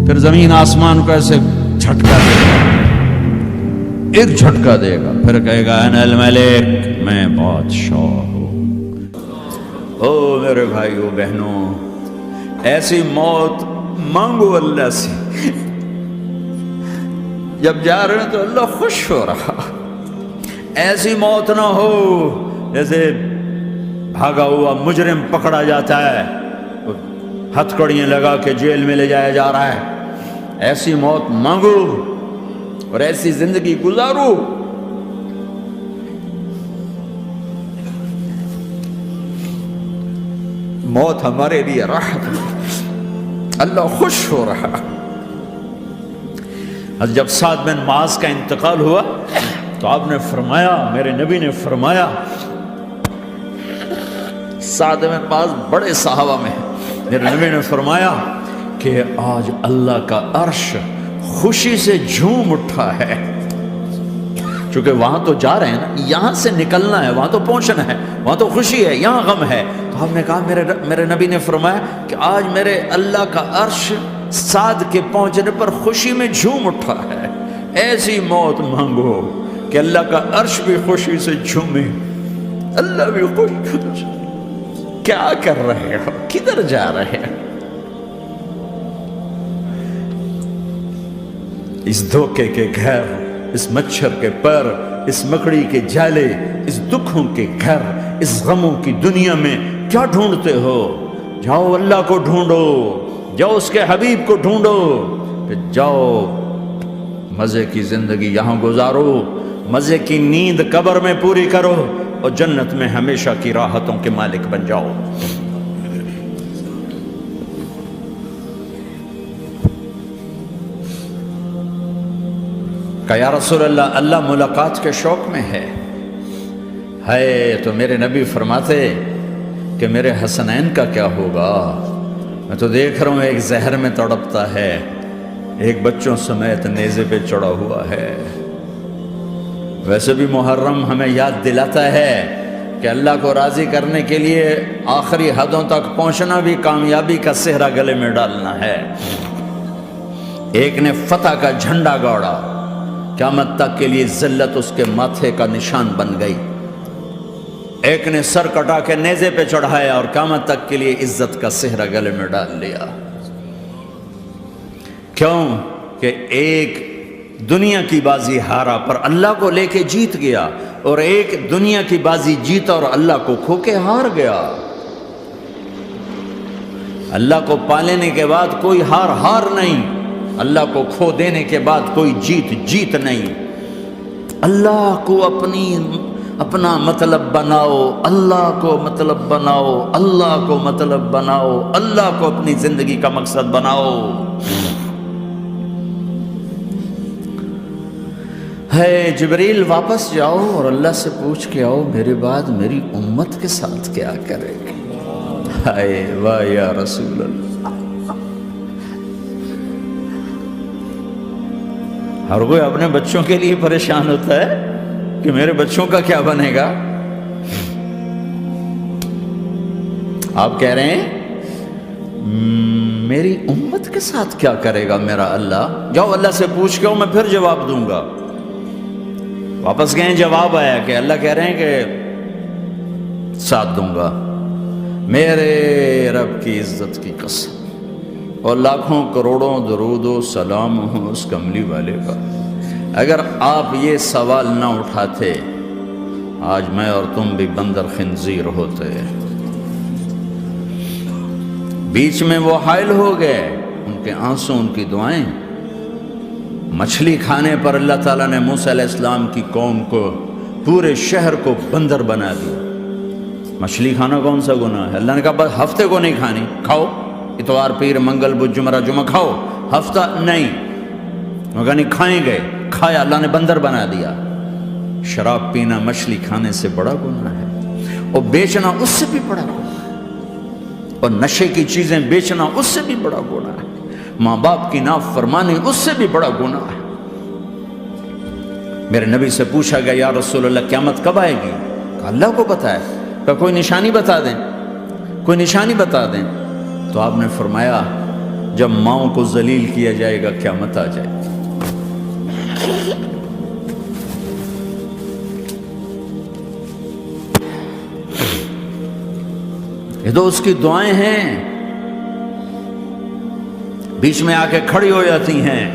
پھر زمین آسمان کو ایسے جھٹکا دے گا، ایک جھٹکا دے گا، پھر کہے گا انا الملک، میں بادشاہ ہوں۔ او میرے بھائیو بہنوں، ایسی موت مانگو اللہ سے، جب جا رہے ہیں تو اللہ خوش ہو رہا۔ ایسی موت نہ ہو جیسے بھاگا ہوا مجرم پکڑا جاتا ہے، ہتھکڑیاں لگا کے جیل میں لے جایا جا رہا ہے۔ ایسی موت مانگو اور ایسی زندگی گزارو۔ موت ہمارے لیے راحت ہے، اللہ خوش ہو رہا۔ جب سعد بن معاذ کا انتقال ہوا تو آپ نے فرمایا، میرے نبی نے فرمایا، سعد بن معاذ بڑے صحابہ میں ہیں، میرے نبی نے فرمایا کہ آج اللہ کا عرش خوشی سے جھوم اٹھا ہے، چونکہ وہاں تو جا رہے ہیں نا، یہاں سے نکلنا ہے، وہاں تو پہنچنا ہے، وہاں تو خوشی ہے، یہاں غم ہے۔ تو ہم نے کہا، میرے نبی نے فرمایا کہ آج میرے اللہ کا عرش سعد کے پہنچنے پر خوشی میں جھوم اٹھا ہے۔ ایسی موت مانگو کہ اللہ کا عرش بھی خوشی سے جھومے، اللہ بھی خوش۔ کیا کر رہے ہو؟ کدھر جا رہے ہیں؟ اس دھوکے کے گھر، اس مچھر کے پر، اس مکڑی کے جالے، اس دکھوں کے گھر، اس غموں کی دنیا میں کیا ڈھونڈتے ہو؟ جاؤ اللہ کو ڈھونڈو، جاؤ اس کے حبیب کو ڈھونڈو، پھر جاؤ مزے کی زندگی یہاں گزارو، مزے کی نیند قبر میں پوری کرو، اور جنت میں ہمیشہ کی راحتوں کے مالک بن جاؤ۔ کہ یا رسول اللہ، اللہ ملاقات کے شوق میں ہے۔ تو میرے نبی فرماتے کہ میرے حسنین کا کیا ہوگا؟ میں تو دیکھ رہا ہوں ایک زہر میں تڑپتا ہے، ایک بچوں سمیت نیزے پہ چڑھا ہوا ہے۔ ویسے بھی محرم ہمیں یاد دلاتا ہے کہ اللہ کو راضی کرنے کے لیے آخری حدوں تک پہنچنا بھی کامیابی کا صحرا گلے میں ڈالنا ہے۔ ایک نے فتح کا جھنڈا گاڑا، قیامت تک کے لیے ذلت اس کے ماتھے کا نشان بن گئی۔ ایک نے سر کٹا کے نیزے پہ چڑھایا اور قیامت تک کے لیے عزت کا صحرا گلے میں ڈال لیا۔ کیوں کہ ایک دنیا کی بازی ہارا پر اللہ کو لے کے جیت گیا، اور ایک دنیا کی بازی جیتا اور اللہ کو کھو کے ہار گیا۔ اللہ کو پا لینے کے بعد کوئی ہار نہیں، اللہ کو کھو دینے کے بعد کوئی جیت نہیں۔ اللہ کو اپنا مطلب بناؤ، اللہ کو مطلب بناؤ، اللہ کو مطلب بناؤ، اللہ کو اپنی زندگی کا مقصد بناؤ۔ جبریل واپس جاؤ اور اللہ سے پوچھ کے آؤ، میرے بعد میری امت کے ساتھ کیا کرے گی؟ واہ یا رسول اللہ۔ ہر کوئی اپنے بچوں کے لیے پریشان ہوتا ہے کہ میرے بچوں کا کیا بنے گا۔ آپ کہہ رہے ہیں میری امت کے ساتھ کیا کرے گا میرا اللہ؟ جاؤ اللہ سے پوچھ کے میں پھر جواب دوں گا۔ واپس گئے، جواب آیا کہ اللہ کہہ رہے ہیں کہ ساتھ دوں گا، میرے رب کی عزت کی قسم، اور لاکھوں کروڑوں درود و سلام ہوں اس کملی والے کا۔ اگر آپ یہ سوال نہ اٹھاتے، آج میں اور تم بھی بندر خنزیر ہوتے۔ بیچ میں وہ حائل ہو گئے، ان کے آنسو، ان کی دعائیں۔ مچھلی کھانے پر اللہ تعالیٰ نے موسیٰ علیہ السلام کی قوم کو، پورے شہر کو بندر بنا دیا۔ مچھلی کھانا کون سا گناہ ہے؟ اللہ نے کہا بس ہفتے کو نہیں کھانی، کھاؤ، اتوار پیر منگل بدھ جمعہ جمعہ کھاؤ، ہفتہ نہیں۔ مگر نہیں کھائیں گے، کھایا، اللہ نے بندر بنا دیا۔ شراب پینا مچھلی کھانے سے بڑا گناہ ہے، اور بیچنا اس سے بھی بڑا گناہ ہے، اور نشے کی چیزیں بیچنا اس سے بھی بڑا گناہ ہے، ماں باپ کی نافرمانی اس سے بھی بڑا گناہ ہے۔ میرے نبی سے پوچھا گیا یا رسول اللہ قیامت کب آئے گی؟ کہا اللہ کو پتہ ہے۔ کہا کوئی نشانی بتا دیں، کوئی نشانی بتا دیں۔ تو آپ نے فرمایا جب ماؤں کو ذلیل کیا جائے گا قیامت آ جائے گی۔ یہ تو اس کی دعائیں ہیں، بیچ میں آ کے کھڑی ہو جاتی ہیں۔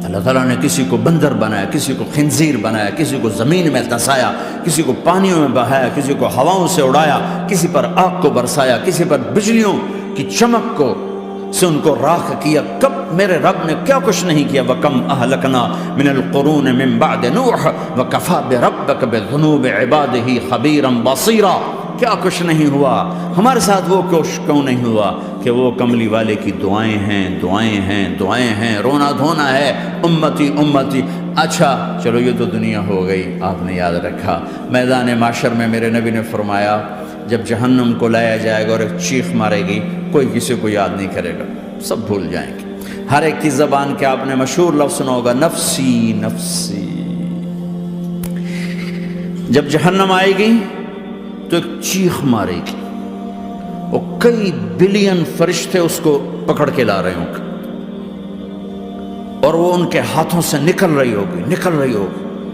اللہ تعالیٰ نے کسی کو بندر بنایا، کسی کو خنزیر بنایا، کسی کو زمین میں دھسایا، کسی کو پانیوں میں بہایا، کسی کو ہواؤں سے اڑایا، کسی پر آگ کو برسایا، کسی پر بجلیوں کی چمک کو سے ان کو راکھ کیا۔ کب میرے رب نے کیا کچھ نہیں کیا۔ وَكَمْ أَهْلَكْنَا مِنَ الْقُرُونِ مِنْ بَعْدِ نُوحٍ وَكَفَى بِرَبِّكَ بِذُنُوبِ عِبَادِهِ خَبِيرًا بَصِيرًا۔ کیا کچھ نہیں ہوا ہمارے ساتھ، وہ کچھ کیوں نہیں ہوا کہ وہ کملی والے کی دعائیں ہیں، دعائیں ہیں، دعائیں ہیں، رونا دھونا ہے، امتی امتی۔ اچھا چلو یہ تو دنیا ہو گئی، آپ نے یاد رکھا۔ میدان معاشر میں میرے نبی نے فرمایا جب جہنم کو لایا جائے گا اور ایک چیخ مارے گی، کوئی کسی کو یاد نہیں کرے گا، سب بھول جائیں گے۔ ہر ایک کی زبان کے آپ نے مشہور لفظ سنا ہوگا، نفسی نفسی۔ جب جہنم آئے گی تو ایک چیخ مارے گی، وہ کئی بلین فرشتے اس کو پکڑ کے لا رہے ہوں گے، اور وہ ان کے ہاتھوں سے نکل رہی ہوگی،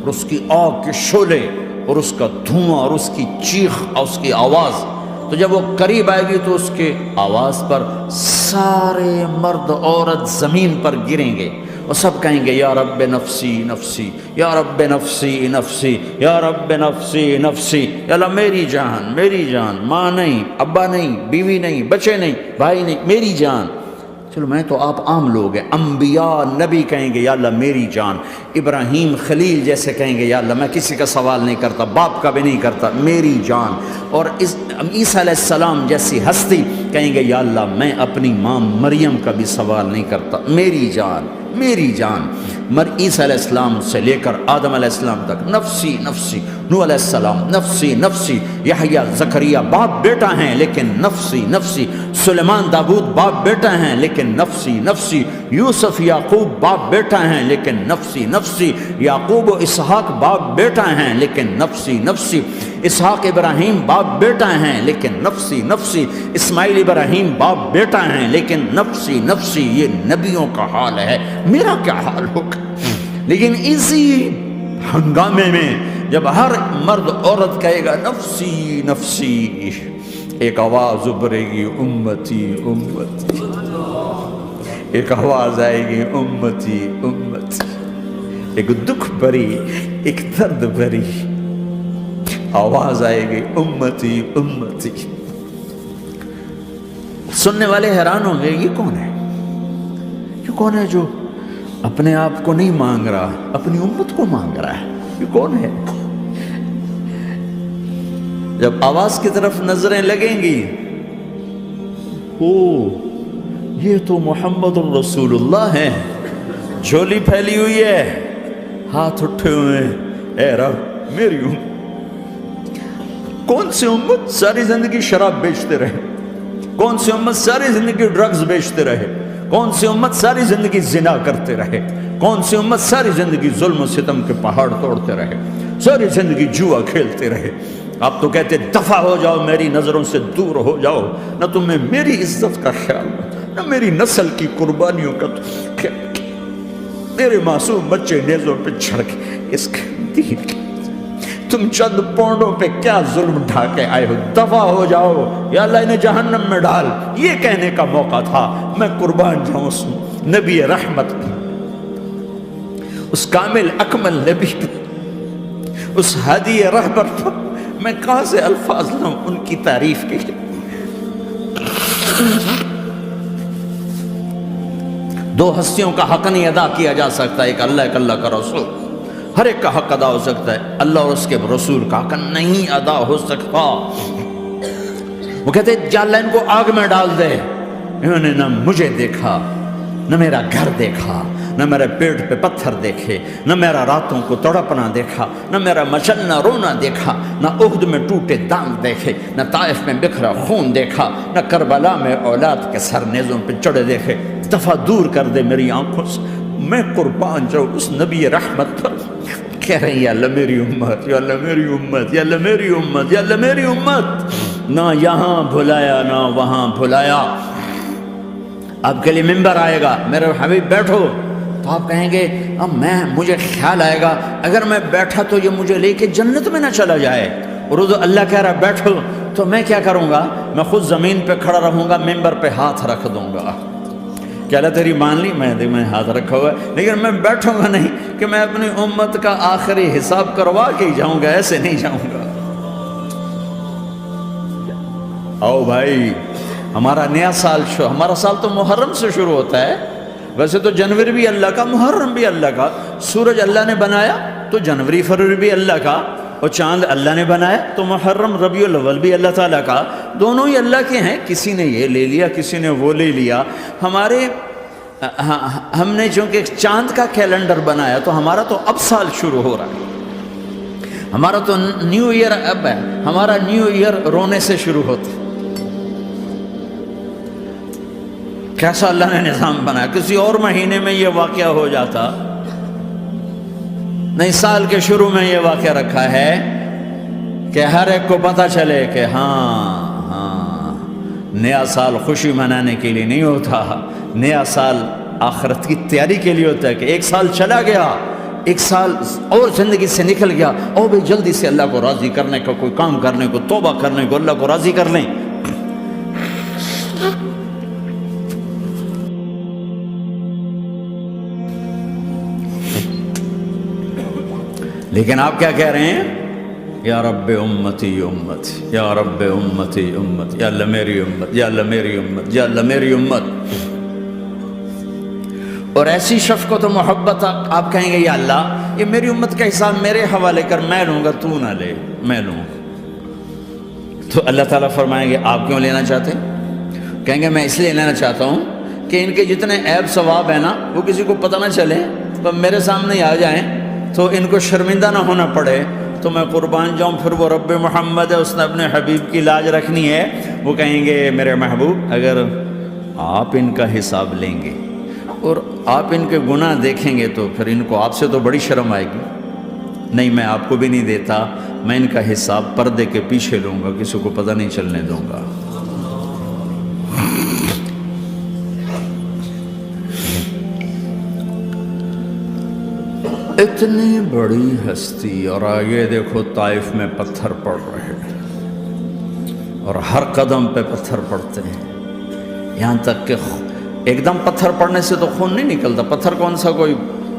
اور اس کی آگ کے شعلے اور اس کا دھواں اور اس کی چیخ اور اس کی آواز۔ تو جب وہ قریب آئے گی تو اس کے آواز پر سارے مرد عورت زمین پر گریں گے اور سب کہیں گے یا رب نفسی نفسی، یا رب نفسی نفسی، یا رب نفسی نفسی۔ یا اللہ میری جان، میری جان، ماں نہیں، ابا نہیں، بیوی نہیں، بچے نہیں، بھائی نہیں، میری جان۔ چلو میں تو آپ عام لوگ ہیں، انبیاء نبی کہیں گے یا اللہ میری جان، ابراہیم خلیل جیسے کہیں گے یا اللہ میں کسی کا سوال نہیں کرتا، باپ کا بھی نہیں کرتا، میری جان۔ اور عیسیٰ علیہ السلام جیسی ہستی کہیں گے یا اللہ میں اپنی ماں مریم کا بھی سوال نہیں کرتا، میری جان، میری جان۔ عیسیٰ علیہ السلام سے لے کر آدم علیہ السلام تک نفسی نفسی، نوح علیہ السلام نفسی نفسی، یحییٰ زکریا باپ بیٹا ہیں لیکن نفسی نفسی، سلیمان داؤد باپ بیٹا ہیں لیکن نفسی نفسی، یوسف یعقوب باپ بیٹا ہیں لیکن نفسی نفسی، یعقوب و اسحاق باپ بیٹا ہیں لیکن نفسی نفسی، اسحاق ابراہیم باپ بیٹا ہیں لیکن نفسی نفسی، اسماعیل ابراہیم باپ بیٹا ہیں لیکن نفسی نفسی۔ یہ نبیوں کا حال ہے، میرا کیا حال ہوگا؟ لیکن اسی ہنگامے میں جب ہر مرد عورت کہے گا نفسی نفسی، ایک آواز ابھرے گی امتی امتی، ایک آواز آئے گی امتی امتی، ایک دکھ بھری، ایک درد بھری آواز آئے گی امتی امتی۔ سننے والے حیران ہوں گے یہ کون ہے، یہ کون ہے جو اپنے آپ کو نہیں مانگ رہا، اپنی امت کو مانگ رہا ہے، یہ کون ہے؟ جب آواز کی طرف نظریں لگیں گی، او یہ تو محمد الرسول اللہ ہے، جھولی پھیلی ہوئی ہے، ہاتھ اٹھے ہوئے ہیں، اے رب میری امت۔ کون سی امت ساری زندگی شراب بیچتے رہے، کون سی امت ساری زندگی ڈرگز بیچتے رہے، کون سی امت ساری زندگی زنا کرتے رہے، کون سی امت ساری زندگی ظلم و ستم کے پہاڑ توڑتے رہے، ساری زندگی جوا کھیلتے رہے۔ آپ تو کہتے دفع ہو جاؤ، میری نظروں سے دور ہو جاؤ، نہ تمہیں میری عزت کا خیال، نہ میری نسل کی قربانیوں کا خیال، میرے معصوم بچے نیزوں پہ چڑھ کے اس کے دین کی تم چند پونڈوں پہ کیا ظلم ڈھا کے آئے ہو، دفع ہو جاؤ، یا اللہ انہیں جہنم میں ڈال۔ یہ کہنے کا موقع تھا، میں قربان جاؤں اس نبی رحمت پہ، اس کامل اکمل نبی پہ، اس ہادی رہبر پر۔ میں کہاں سے الفاظ لوں ان کی تعریف کے لیے؟ دو ہستیوں کا حق نہیں ادا کیا جا سکتا، ایک اللہ، ایک اللہ کا رسول۔ ہر ایک کا حق ادا ہو سکتا ہے، اللہ اور اس کے رسول کا حق نہیں ادا ہو سکتا۔ وہ کہتے جا اللہ ان کو آگ میں ڈال دے، انہوں نے نہ مجھے دیکھا، نہ میرا گھر دیکھا، نہ میرے پیٹ پہ پتھر دیکھے، نہ میرا راتوں کو تڑپنا دیکھا، نہ میرا مچلنا رونا دیکھا، نہ احد میں ٹوٹے دانت دیکھے، نہ طائف میں بکھرا خون دیکھا، نہ کربلا میں اولاد کے سر نیزوں پہ چڑھے دیکھے۔ دفعہ دور کر دے میری آنکھوں سے، میں قربان جاؤں اس نبی رحمت پر۔ کہہ رہے ہیں یا اللہ میری امت، یا اللہ میری امت، یا اللہ میری امت، یا اللہ میری امت۔ نہ یہاں بھلایا نہ وہاں بھلایا، آپ کے لیے ممبر آئے گا، میرے حبیب بیٹھو، تو آپ کہیں گے اب مجھے خیال آئے گا اگر میں بیٹھا تو یہ مجھے لے کے جنت میں نہ چلا جائے، اور اللہ کہہ رہا بیٹھو، تو میں کیا کروں گا؟ میں خود زمین پہ کھڑا رہوں گا، ممبر پہ ہاتھ رکھ دوں گا کہ اللہ تیری مان لی، میں ہاتھ رکھا ہوا ہے، لیکن میں بیٹھوں گا نہیں کہ میں اپنی امت کا آخری حساب کروا کے ہی جاؤں گا، ایسے نہیں جاؤں گا۔ آؤ بھائی، ہمارا نیا سال ہمارا سال تو محرم سے شروع ہوتا ہے، ویسے تو جنوری بھی اللہ کا، محرم بھی اللہ کا، سورج اللہ نے بنایا تو جنوری فروری بھی اللہ کا، اور چاند اللہ نے بنایا تو محرم ربیع الاول بھی اللہ تعالیٰ کا، دونوں ہی اللہ کے ہیں، کسی نے یہ لے لیا کسی نے وہ لے لیا۔ ہم نے چونکہ چاند کا کیلنڈر بنایا تو ہمارا تو اب سال شروع ہو رہا ہے، ہمارا تو نیو ایئر اب ہے، ہمارا نیو ایئر رونے سے شروع ہوتا ہے۔ کیسا اللہ نے نظام بنایا، کسی اور مہینے میں یہ واقعہ ہو جاتا، نہیں سال کے شروع میں یہ واقعہ رکھا ہے کہ ہر ایک کو پتہ چلے کہ ہاں نیا سال خوشی منانے کے لیے نہیں ہوتا، نیا سال آخرت کی تیاری کے لیے ہوتا ہے کہ ایک سال چلا گیا، ایک سال اور زندگی سے نکل گیا، اور بھی جلدی سے اللہ کو راضی کرنے کا کوئی کام کرنے کو، توبہ کرنے کو، اللہ کو راضی کر لیں۔ لیکن آپ کیا کہہ رہے ہیں؟ یا رب امتی امتی، یا رب امتی امت، یا اللہ میری امت، یا اللہ میری امت، یا اللہ میری امت۔ اور ایسی شفقت و محبت آپ کہیں گے یا اللہ یہ میری امت کا حساب میرے حوالے کر، میں لوں گا، تو نہ لے، میں لوں۔ تو اللہ تعالیٰ فرمائیں گے آپ کیوں لینا چاہتے ہیں؟ کہیں گے میں اس لیے لینا چاہتا ہوں کہ ان کے جتنے عیب ثواب ہیں نا وہ کسی کو پتہ نہ چلے، تو میرے سامنے ہی آ جائیں تو ان کو شرمندہ نہ ہونا پڑے، تو میں قربان جاؤں۔ پھر وہ رب محمد ہے، اس نے اپنے حبیب کی لاج رکھنی ہے، وہ کہیں گے میرے محبوب اگر آپ ان کا حساب لیں گے اور آپ ان کے گناہ دیکھیں گے تو پھر ان کو آپ سے تو بڑی شرم آئے گی، نہیں میں آپ کو بھی نہیں دیتا، میں ان کا حساب پردے کے پیچھے لوں گا، کسی کو پتہ نہیں چلنے دوں گا۔ اتنی بڑی ہستی، اور آگے دیکھو طائف میں پتھر پڑ رہے ہیں، اور ہر قدم پہ پتھر پڑتے ہیں، یہاں تک کہ ایک دم پتھر پڑنے سے تو خون نہیں نکلتا، پتھر کون سا کوئی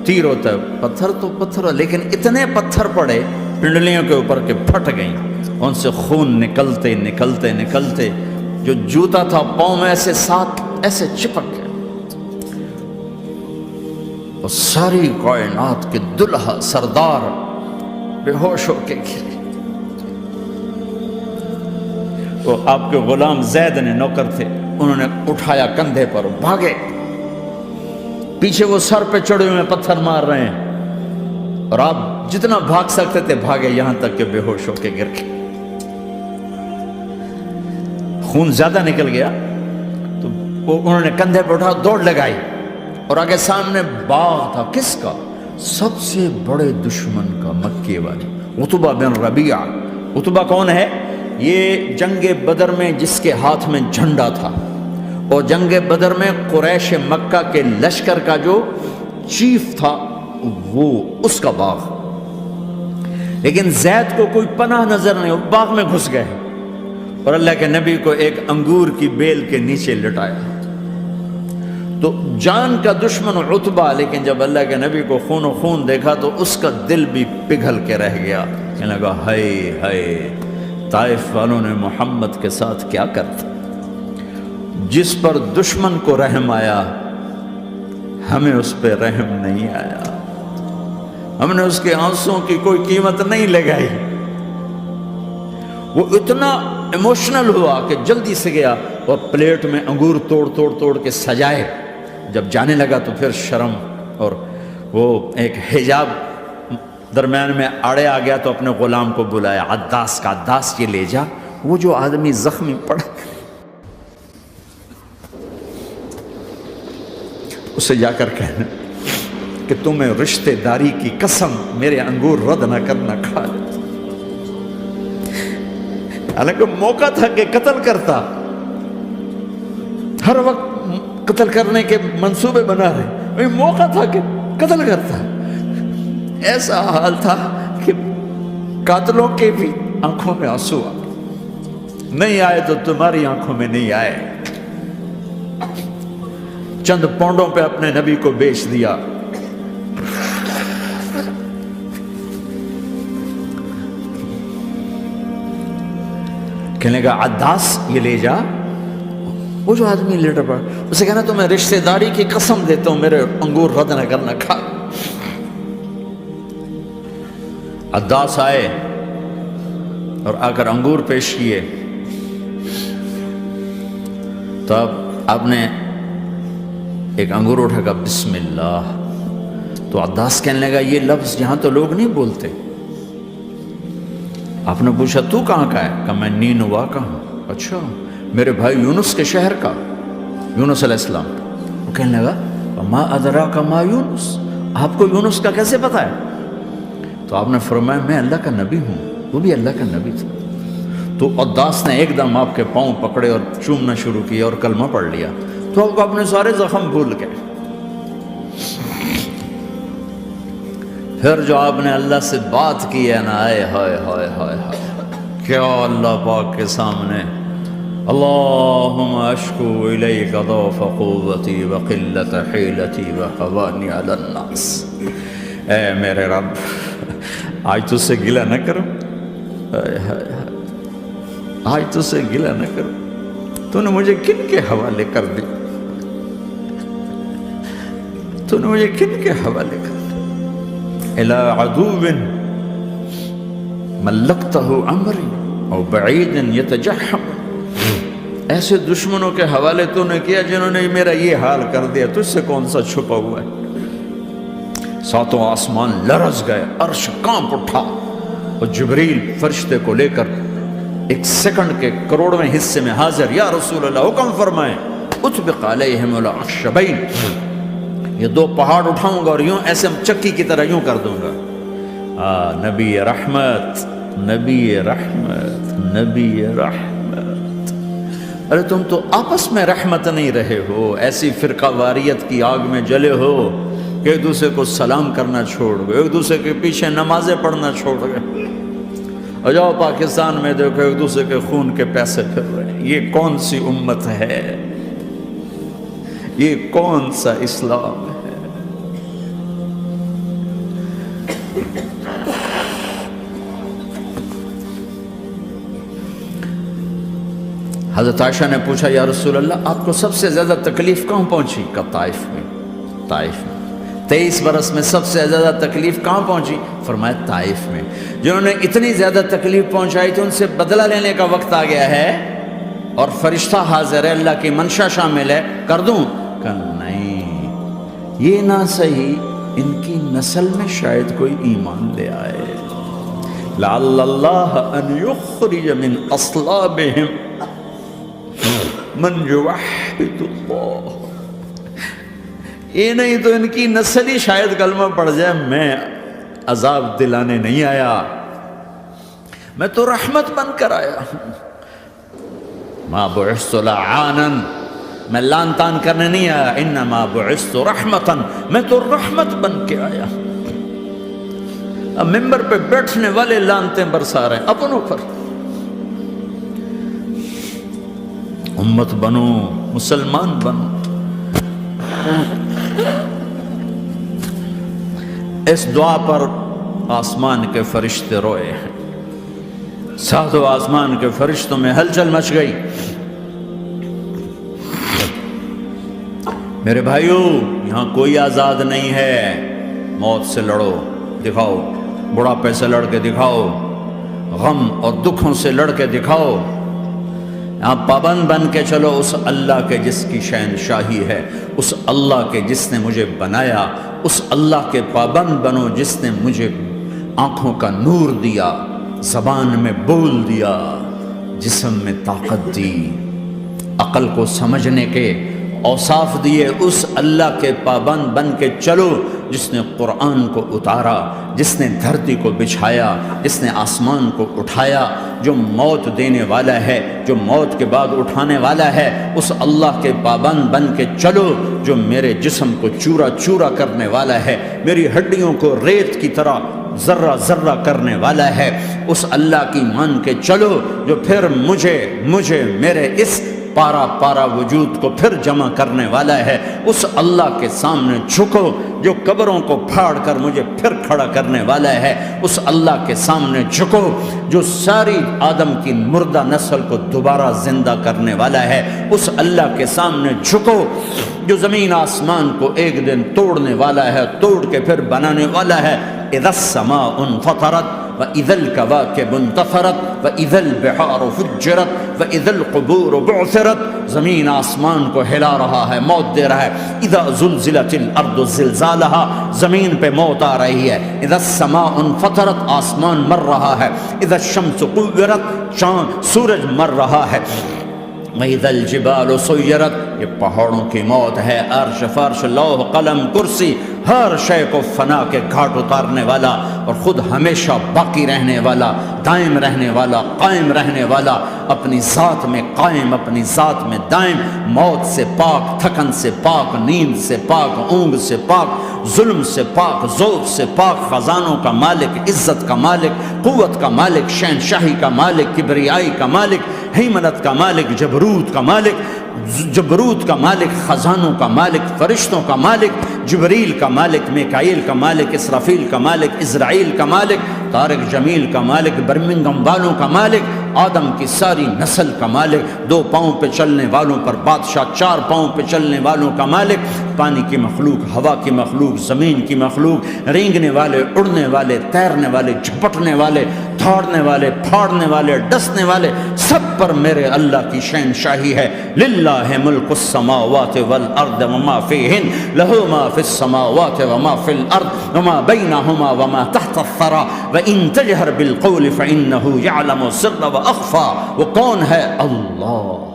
تیر ہوتا ہے، پتھر تو پتھر، لیکن اتنے پتھر پڑے پنڈلیوں کے اوپر کے پھٹ گئیں، ان سے خون نکلتے نکلتے نکلتے جو جوتا تھا پاؤں میں ایسے ساتھ ایسے چپک گیا، اور ساری کائنات کے دلہا سردار بے ہوش ہو کے گرے۔ وہ آپ کے غلام زید نے نوکر تھے، انہوں نے اٹھایا کندھے پر، بھاگے، پیچھے وہ سر پہ چڑھے ہوئے پتھر مار رہے ہیں، اور آپ جتنا بھاگ سکتے تھے بھاگے، یہاں تک کہ بے ہوش ہو کے گر گئے۔ خون زیادہ نکل گیا تو انہوں نے کندھے پہ اٹھا، دوڑ لگائی، اور آگے سامنے باغ تھا، کس کا؟ سب سے بڑے دشمن کا، مکے والے عتبہ بن ربیعہ۔ عتبہ کون ہے؟ یہ جنگ بدر میں جس کے ہاتھ میں جھنڈا تھا، اور جنگ بدر میں قریش مکہ کے لشکر کا جو چیف تھا وہ اس کا باغ، لیکن زید کو کوئی پناہ نظر نہیں، وہ باغ میں گھس گئے، اور اللہ کے نبی کو ایک انگور کی بیل کے نیچے لٹایا۔ تو جان کا دشمن عتبہ، لیکن جب اللہ کے نبی کو خون و خون دیکھا تو اس کا دل بھی پگھل کے رہ گیا، کہنے لگا ہائے ہائے، طائف والوں نے محمد کے ساتھ کیا کرتا، جس پر دشمن کو رحم آیا ہمیں اس پہ رحم نہیں آیا، ہم نے اس کے آنسوں کی کوئی قیمت نہیں لگائی۔ وہ اتنا ایموشنل ہوا کہ جلدی سے گیا اور پلیٹ میں انگور توڑ توڑ توڑ کے سجائے، جب جانے لگا تو پھر شرم اور وہ ایک حجاب درمیان میں آڑے آ گیا، تو اپنے غلام کو بلایا، عداس کا، عداس یہ لے جا وہ جو آدمی زخمی پڑا، اسے جا کر کہنا کہ تمہیں رشتہ داری کی قسم میرے انگور رد نہ کرنا، کھا لے۔ حالانکہ موقع تھا کہ قتل کرتا، ہر وقت قتل کرنے کے منصوبے بنا رہے، وہی موقع تھا کہ قتل کرتا۔ ایسا حال تھا کہ قاتلوں کے بھی آنکھوں میں آنسو آ نہیں آئے تو تمہاری آنکھوں میں نہیں آئے۔ چند پونڈوں پہ اپنے نبی کو بیچ دیا۔ کہنے کا عداس یہ لے جا۔ وہ جو آدمی لیٹر پڑا اسے کہنا تو میں رشتہ داری کی قسم دیتا ہوں میرے انگور رد نہ کرنا، کھا۔ عداس آئے اور آ کر انگور پیش کیے، تو اب آپ نے ایک انگور اٹھا کر بسم اللہ۔ تو عداس کہنے لگا یہ لفظ یہاں تو لوگ نہیں بولتے۔ آپ نے پوچھا تو کہاں کا ہے؟ کہا میں نینوا کا ہوں۔ اچھا، میرے بھائی یونس کے شہر کا، یونس علیہ السلام۔ وہ کہنے لگا ما ادراک ما یونس، آپ کو یونس کا کیسے پتا ہے؟ تو آپ نے فرمایا میں اللہ کا نبی ہوں، وہ بھی اللہ کا نبی تھا۔ تو عداس نے ایک دم آپ کے پاؤں پکڑے اور چومنا شروع کیا اور کلمہ پڑھ لیا، تو آپ کو اپنے سارے زخم بھول گئے۔ پھر جو آپ نے اللہ سے بات کی ہے نا، آئے ہائے ہائے ہائے ہائے، کیا اللہ پاک کے سامنے اللہم اشکو الیک ضعف قوتی وقلت حیلتی وقوانی علی الناس۔ اے میرے رب، آج تجھ سے گلہ نہ کروں، آج تجھ سے گلہ نہ کروں، تو نے مجھے کن کے حوالے کر دی، تو نے مجھے کن کے حوالے کر دی؟ الى عدو ملکتہ عمری او بعید یتجحم، ایسے دشمنوں کے حوالے تو نے کیا جنہوں نے میرا یہ حال کر دیا، تجھ سے کون سا چھپا ہوا ہے؟ ساتوں آسمان لرز گئے، عرش کانپ اٹھا، اور جبریل فرشتے کو لے کر ایک سیکنڈ کے کروڑویں حصے میں حاضر، یا رسول اللہ حکم فرمائیں اطبق علیہم الاخشبین، یہ دو پہاڑ اٹھاؤں گا اور یوں ایسے چکی کی طرح یوں کر دوں گا۔ نبی رحمت، نبی رحمت، نبی رحمت۔ ارے تم تو آپس میں رحمت نہیں رہے ہو، ایسی فرقہ واریت کی آگ میں جلے ہو کہ ایک دوسرے کو سلام کرنا چھوڑ گئے، ایک دوسرے کے پیچھے نمازیں پڑھنا چھوڑ گئے۔ اور جاؤ پاکستان میں دیکھو ایک دوسرے کے خون کے پیسے پھر رہے ہیں۔ یہ کون سی امت ہے؟ یہ کون سا اسلام ہے؟ حضرت عائشہ نے پوچھا یا رسول اللہ آپ کو سب سے زیادہ تکلیف کہاں پہنچی؟ کہا طائف میں، طائف میں۔ 23 برس میں سب سے زیادہ تکلیف کہاں پہنچی؟ فرمایا طائف میں۔ جنہوں نے اتنی زیادہ تکلیف پہنچائی تھی ان سے بدلہ لینے کا وقت آ گیا ہے، اور فرشتہ حاضر ہے، اللہ کی منشا شامل ہے، کر دوں؟ کہ نہیں، یہ نہ صحیح، ان کی نسل میں شاید کوئی ایمان لے آئے، لعل اللہ ان یخرج من اصلابہم من یوحد اللہ۔ یہ نہیں تو ان کی نسل ہی شاید کلمہ پڑھ جائے۔ میں عذاب دلانے نہیں آیا، میں تو رحمت بن کر آیا ہوں۔ ما بعثت لعانا، میں لان تان کرنے نہیں آیا، انما بعثت رحمتا، میں تو رحمت بن کے آیا۔ اب ممبر پہ بیٹھنے والے لانتیں برسا رہے ہیں اپنوں پر۔ امت بنو، مسلمان بنو۔ اس دعا پر آسمان کے فرشتے روئے ہیں، ساتوں آسمان کے فرشتوں میں ہلچل مچ گئی۔ میرے بھائیو، یہاں کوئی آزاد نہیں ہے، موت سے لڑو، دکھاؤ، بڑھاپے سے لڑ کے دکھاؤ، غم اور دکھوں سے لڑ کے دکھاؤ۔ یہاں پابند بن کے چلو اس اللہ کے جس کی شہنشاہی ہے، اس اللہ کے جس نے مجھے بنایا، اس اللہ کے پابند بنو جس نے مجھے آنکھوں کا نور دیا، زبان میں بول دیا، جسم میں طاقت دی، عقل کو سمجھنے کے اوصاف دیے۔ اس اللہ کے پابند بن کے چلو جس نے قرآن کو اتارا، جس نے دھرتی کو بچھایا، جس نے آسمان کو اٹھایا، جو موت دینے والا ہے، جو موت کے بعد اٹھانے والا ہے، اس اللہ کے پابند بن کے چلو جو میرے جسم کو چورا چورا کرنے والا ہے، میری ہڈیوں کو ریت کی طرح ذرہ ذرہ کرنے والا ہے، اس اللہ کی مان کے چلو جو پھر مجھے میرے اس پارا پارا وجود کو پھر جمع کرنے والا ہے، اس اللہ کے سامنے جھکو جو قبروں کو پھاڑ کر مجھے پھر کھڑا کرنے والا ہے، اس اللہ کے سامنے جھکو جو ساری آدم کی مردہ نسل کو دوبارہ زندہ کرنے والا ہے، اس اللہ کے سامنے جھکو جو زمین آسمان کو ایک دن توڑنے والا ہے، توڑ کے پھر بنانے والا ہے۔ اذا السماء انفطرت وَإِذَا الْكَوَاكِبُ انتَثَرَتْ وَإِذَا الْبِحَارُ فُجِّرَتْ وَإِذَا الْقُبُورُ بُعْثِرَتْ، زمین آسمان کو ہلا رہا ہے، موت دے رہا ہے۔ اِذَا زُلْزِلَتِ الْأَرْضُ زِلْزَالَهَا، زمین پہ موت آ رہی ہے۔ اِذَا السَّمَاءُ انفطرت، آسمان مر رہا ہے۔ اِذَا الشَّمْسُ كُوِّرَتْ، چاند سورج مر رہا ہے۔ وَإِذَا الْجِبَالُ سُيِّرَتْ، یہ پہاڑوں کی موت ہے۔ عرش فرش لوح قلم کرسی ہر شے کو فنا کے گھاٹ اتارنے والا اور خود ہمیشہ باقی رہنے والا، دائم رہنے والا، قائم رہنے والا، اپنی ذات میں قائم، اپنی ذات میں دائم، موت سے پاک، تھکن سے پاک، نیند سے پاک، اونگ سے پاک، ظلم سے پاک، ذوق سے پاک، خزانوں کا مالک، عزت کا مالک، قوت کا مالک، شہنشاہی کا مالک، کبریائی کا مالک، ہیمنت کا مالک، جبروت کا مالک، جبروت کا مالک، خزانوں کا مالک، فرشتوں کا مالک، جبریل کا مالک، میکائیل کا مالک، اسرافیل کا مالک، اسرائیل کا مالک، طارق جمیل کا مالک، برمنگم والوں کا مالک، آدم کی ساری نسل کا مالک، 2 پاؤں پہ چلنے والوں پر بادشاہ، 4 پاؤں پہ چلنے والوں کا مالک، پانی کی مخلوق، ہوا کی مخلوق، زمین کی مخلوق، رینگنے والے، اڑنے والے، تیرنے والے، جھپٹنے والے، دھاڑنے والے، پھاڑنے والے، ڈسنے والے، سب پر میرے اللہ کی شہنشاہی ہے۔ للہ ملک السماوات والارض وما فیہن، لہ ما فی السماوات وما فی الارض وما بینہما وما تحت الثری وان تجہر بالقول فانہ یعلم السر واخفی۔ وہ کون ہے؟ اللہ۔